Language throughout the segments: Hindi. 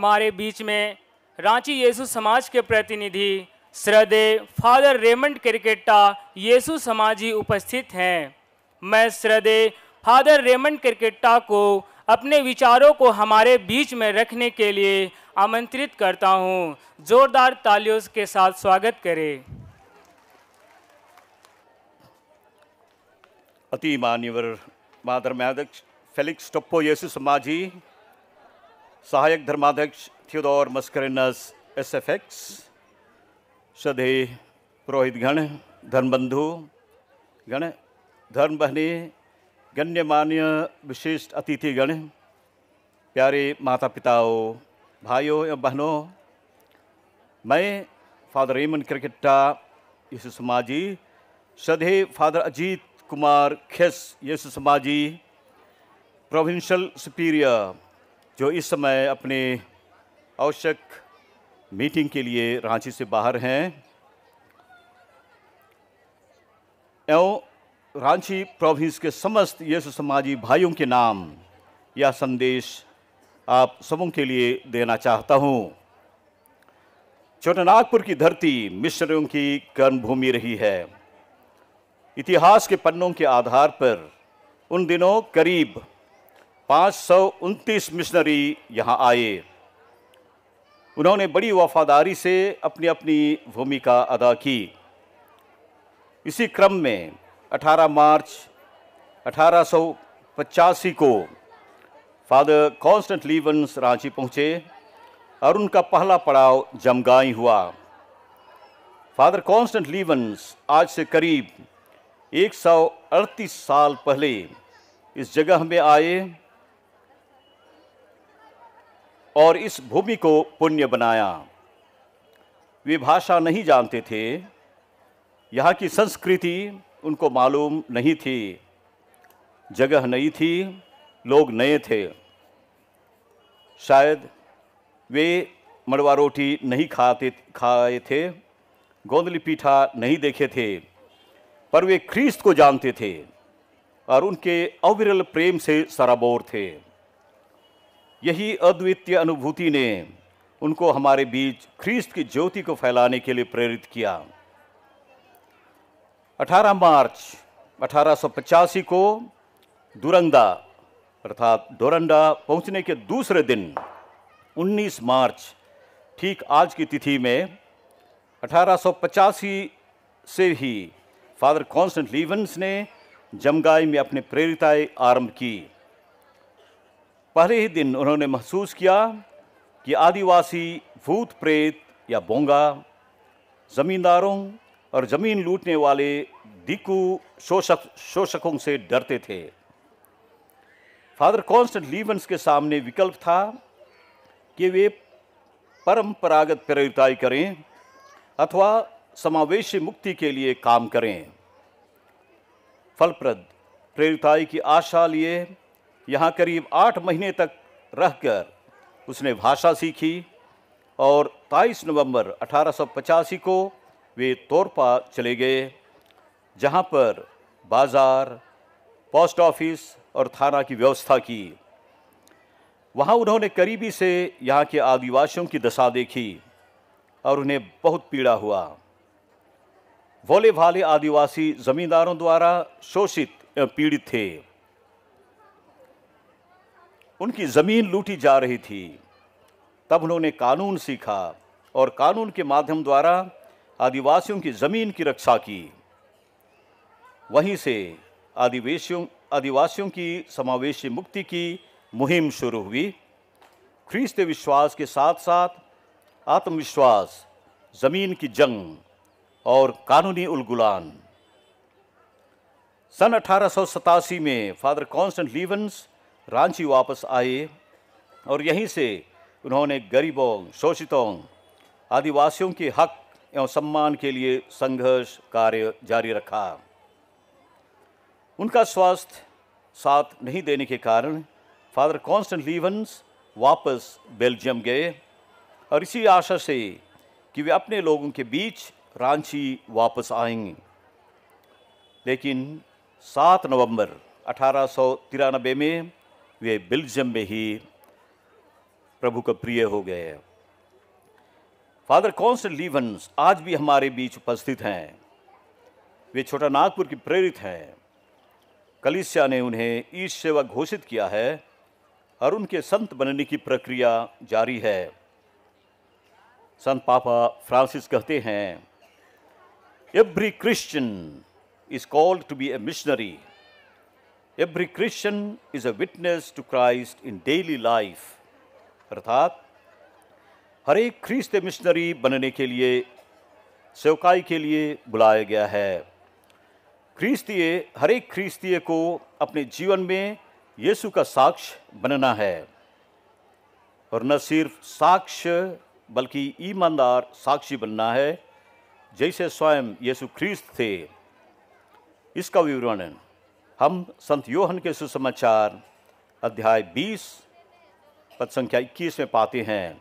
हमारे बीच में रांची यीशु समाज के प्रतिनिधि श्रद्धेय फादर रेमंड क्रिकेटा यीशु समाजी उपस्थित हैं। मैं श्रद्धेय फादर रेमंड क्रिकेटा को अपने विचारों को हमारे बीच में रखने के लिए आमंत्रित करता हूं। जोरदार तालियों के साथ स्वागत करें। अति मान्यवर महाधर्माध्यक्ष फेलिक्स टोप्पो यीशु समाजी, सहायक धर्माध्यक्ष थियोडोर मस्करिनस एसएफएक्स, श्रद्धेय पुरोहितगण, धर्मबंधु गण, धर्म बहने, गण्यमान्य विशिष्ट अतिथिगण, प्यारे माता पिताओं, भाइयों एवं बहनों, मैं फादर रेमंड क्रिकेटा यीशु समाजी, श्रद्धेय फादर अजीत कुमार खेस यीशु समाजी, प्रोविंशियल सुपीरियर, जो इस समय अपने आवश्यक मीटिंग के लिए रांची से बाहर हैं, एवं रांची प्रोविंस के समस्त यीशु समाजी भाइयों के नाम यह संदेश आप सबों के लिए देना चाहता हूँ। छोटानागपुर की धरती मिशनरियों की कर्मभूमि रही है। इतिहास के पन्नों के आधार पर उन दिनों करीब 529 मिशनरी यहाँ आए। उन्होंने बड़ी वफादारी से अपनी अपनी भूमिका अदा की। इसी क्रम में 18 मार्च 1885 को फादर कॉन्स्टेंट लीवंस रांची पहुँचे और उनका पहला पड़ाव जमगाई हुआ। फादर कॉन्स्टेंट लीवंस आज से करीब 138 साल पहले इस जगह में आए और इस भूमि को पुण्य बनाया। वे भाषा नहीं जानते थे, यहाँ की संस्कृति उनको मालूम नहीं थी, जगह नई थी, लोग नए थे। शायद वे मड़वा रोटी नहीं खाए थे, गोंदली पीठा नहीं देखे थे, पर वे ख्रीस्त को जानते थे और उनके अविरल प्रेम से सराबोर थे। यही अद्वितीय अनुभूति ने उनको हमारे बीच ख्रीस्त की ज्योति को फैलाने के लिए प्रेरित किया। 18 मार्च 1885 को दुरंदा अर्थात डोरंडा पहुंचने के दूसरे दिन 19 मार्च ठीक आज की तिथि में 1885 से ही फादर कॉन्स्टेंट लीवंस ने जमगाई में अपने प्रेरिताएं आरंभ की। पहले ही दिन उन्होंने महसूस किया कि आदिवासी भूत प्रेत या बोंगा, जमींदारों और जमीन लूटने वाले दिकू शोषकों से डरते थे। फादर कॉन्स्टेंट लीवंस के सामने विकल्प था कि वे परंपरागत प्रेरिताई करें अथवा समावेशी मुक्ति के लिए काम करें। फलप्रद प्रेरिताई की आशा लिए यहाँ करीब 8 महीने तक रहकर उसने भाषा सीखी और 23 नवंबर 1885 को वे तोरपा चले गए, जहाँ पर बाजार, पोस्ट ऑफिस और थाना की व्यवस्था की। वहाँ उन्होंने करीबी से यहाँ के आदिवासियों की दशा देखी और उन्हें बहुत पीड़ा हुआ। भोले भाले आदिवासी जमींदारों द्वारा शोषित एवं पीड़ित थे। उनकी ज़मीन लूटी जा रही थी। तब उन्होंने कानून सीखा और कानून के माध्यम द्वारा आदिवासियों की ज़मीन की रक्षा की। वहीं से आदिवासियों की समावेशी मुक्ति की मुहिम शुरू हुई। ख्रीस्त विश्वास के साथ साथ आत्मविश्वास, ज़मीन की जंग और कानूनी उलगुलान। सन 1887 में फादर कॉन्स्टेंट लीवंस रांची वापस आए और यहीं से उन्होंने गरीबों, शोषितों, आदिवासियों के हक एवं सम्मान के लिए संघर्ष कार्य जारी रखा। उनका स्वास्थ्य साथ नहीं देने के कारण फादर कॉन्स्टेंट लीवंस वापस बेल्जियम गए और इसी आशा से कि वे अपने लोगों के बीच रांची वापस आएंगे। लेकिन 7 नवंबर 1893 में वे बेल्जियम में ही प्रभु का प्रिय हो गए। फादर कॉन्स्टेंट लीवन्स आज भी हमारे बीच उपस्थित हैं। वे छोटा नागपुर की प्रेरित हैं। कलीसिया ने उन्हें ईश सेवक घोषित किया है और उनके संत बनने की प्रक्रिया जारी है। संत पापा फ्रांसिस कहते हैं, every Christian is called to be a missionary. Every Christian is a witness to Christ in daily life. अर्थात हर एक ख्रीस्ती मिशनरी बनने के लिए, सेवकाई के लिए बुलाया गया है। हर एक ख्रीस्तीय को अपने जीवन में यीशु का साक्ष्य बनना है, और न सिर्फ साक्ष्य बल्कि ईमानदार साक्षी बनना है, जैसे स्वयं यीशु ख्रीस्त थे। इसका विवरण हम संत योहन के सुसमाचार अध्याय 20 पद संख्या 21 में पाते हैं।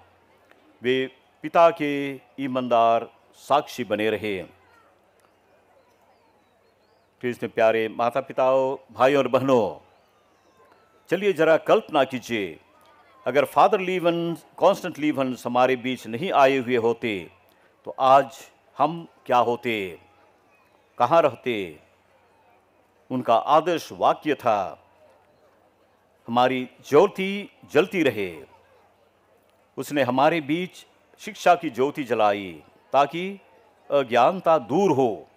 वे पिता के ईमानदार साक्षी बने रहे। कृष्ण प्यारे माता पिताओं, भाइयों और बहनों, चलिए जरा कल्पना कीजिए, अगर फादर लीवन्स, कॉन्स्टेंट लीवन्स हमारे बीच नहीं आए हुए होते तो आज हम क्या होते, कहाँ रहते। उनका आदर्श वाक्य था, हमारी ज्योति जलती रहे। उसने हमारे बीच शिक्षा की ज्योति जलाई ताकि अज्ञानता दूर हो,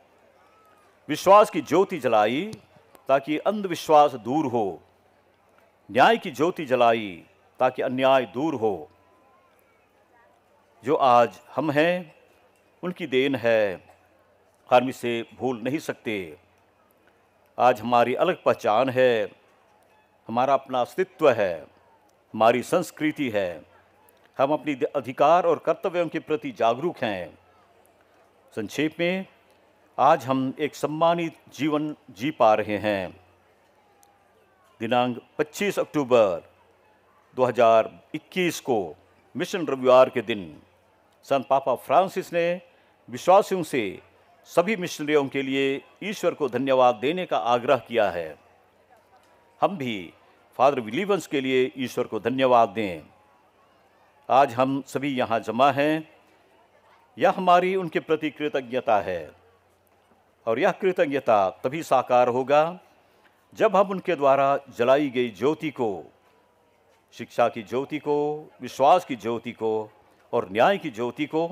विश्वास की ज्योति जलाई ताकि अंधविश्वास दूर हो, न्याय की ज्योति जलाई ताकि अन्याय दूर हो। जो आज हम हैं उनकी देन है, हम इसे भूल नहीं सकते। आज हमारी अलग पहचान है, हमारा अपना अस्तित्व है, हमारी संस्कृति है। हम अपनी अधिकार और कर्तव्यों के प्रति जागरूक हैं। संक्षेप में, आज हम एक सम्मानित जीवन जी पा रहे हैं। दिनांक 25 अक्टूबर 2021 को मिशन रविवार के दिन संत पापा फ्रांसिस ने विश्वासियों से सभी मिशनरियों के लिए ईश्वर को धन्यवाद देने का आग्रह किया है। हम भी फादर लीवन्स के लिए ईश्वर को धन्यवाद दें। आज हम सभी यहाँ जमा हैं, यह हमारी उनके प्रति कृतज्ञता है, और यह कृतज्ञता तभी साकार होगा जब हम उनके द्वारा जलाई गई ज्योति को, शिक्षा की ज्योति को, विश्वास की ज्योति को और न्याय की ज्योति को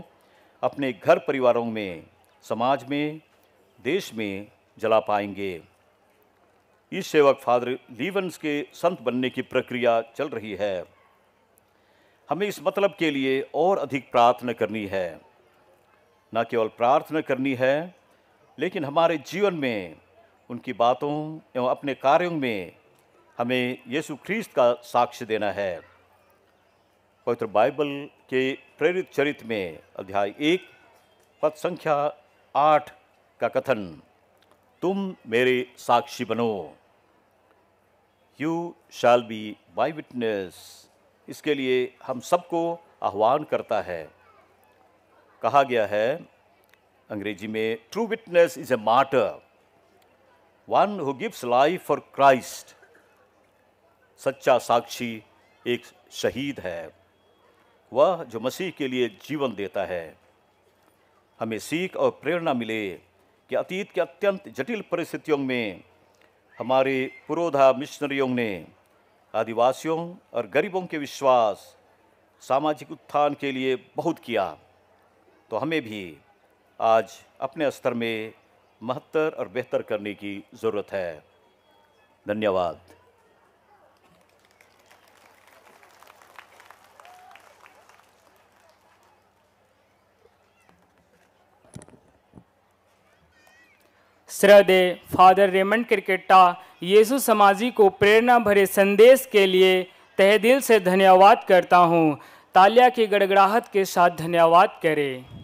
अपने घर परिवारों में, समाज में, देश में जला पाएंगे। इस सेवक फादर लीवन्स के संत बनने की प्रक्रिया चल रही है। हमें इस मतलब के लिए और अधिक प्रार्थना करनी है। न केवल प्रार्थना करनी है, लेकिन हमारे जीवन में उनकी बातों एवं अपने कार्यों में हमें यीशु ख्रीस्त का साक्ष्य देना है। पवित्र बाइबल के प्रेरित चरित्र में अध्याय 1 पद संख्या 8 का कथन, तुम मेरे साक्षी बनो, you shall be my witness, इसके लिए हम सबको आह्वान करता है। कहा गया है अंग्रेजी में, true witness is a martyr, one who gives life for Christ. सच्चा साक्षी एक शहीद है, वह जो मसीह के लिए जीवन देता है। हमें सीख और प्रेरणा मिले कि अतीत के अत्यंत जटिल परिस्थितियों में हमारे पुरोधा मिशनरियों ने आदिवासियों और गरीबों के विश्वास, सामाजिक उत्थान के लिए बहुत किया। तो हमें भी आज अपने स्तर में महत्तर और बेहतर करने की ज़रूरत है। धन्यवाद। श्रद्धेय फादर रेमंड किरकेट्टा यीशु समाजी को प्रेरणा भरे संदेश के लिए तहे दिल से धन्यवाद करता हूँ। तालिया की गड़गड़ाहट के साथ धन्यवाद करें।